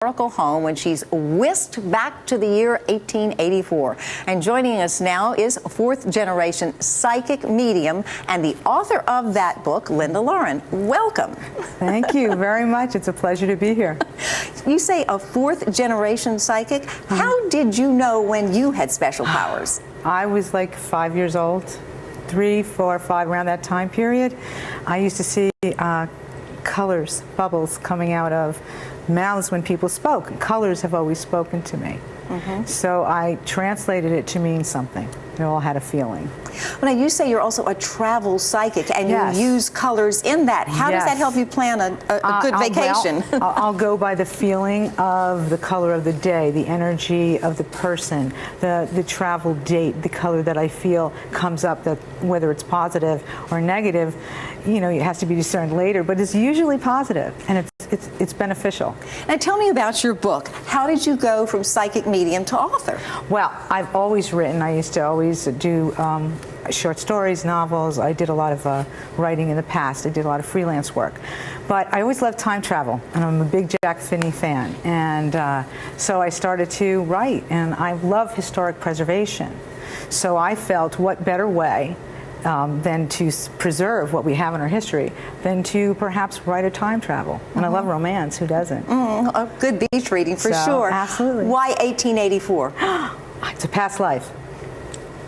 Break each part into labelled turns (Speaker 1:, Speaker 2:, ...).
Speaker 1: historical home when she's whisked back to the year 1884. And joining us now is fourth-generation psychic medium and the author of that book, Linda Lauren. Welcome.
Speaker 2: Thank you very much. It's a pleasure to be here.
Speaker 1: You say a fourth-generation psychic. How did you know when you had special powers?
Speaker 2: I was like 5 years old, 3, 4, 5, around that time period. I used to see colors, bubbles coming out of mouths when people spoke. Colors have always spoken to me. So I translated it to mean something. It all had a feeling.
Speaker 1: Now, you say you're also a travel psychic, and
Speaker 2: Yes.
Speaker 1: you use colors in that. How does that help you plan a good vacation?
Speaker 2: Well, I'll go by the feeling of the color of the day, the energy of the person, the travel date, the color that I feel comes up, that whether it's positive or negative, you know, it has to be discerned later, but it's usually positive, and it's beneficial.
Speaker 1: Now, tell me about your book. How did you go from psychic medium to author?
Speaker 2: Well, I've always written. I used to always do short stories, novels. I did a lot of writing in the past. I did a lot of freelance work. But I always loved time travel, and I'm a big Jack Finney fan. And so I started to write, and I love historic preservation. So I felt, what better way than to preserve what we have in our history, than to perhaps write a time travel. And I love romance, who doesn't?
Speaker 1: A good beach reading for sure.
Speaker 2: Absolutely.
Speaker 1: Why 1884?
Speaker 2: It's a past life.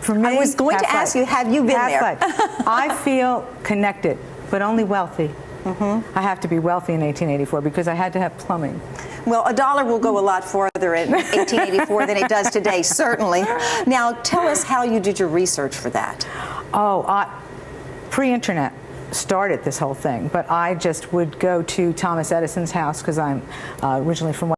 Speaker 2: For me,
Speaker 1: I was going to ask you, have you been there?
Speaker 2: Life. I feel connected, but only wealthy. I have to be wealthy in 1884 because I had to have plumbing.
Speaker 1: Well, a dollar will go a lot further in 1884 than it does today, certainly. Now, tell us how you did your research for that.
Speaker 2: Oh, pre-internet started this whole thing, but I just would go to Thomas Edison's house because I'm originally from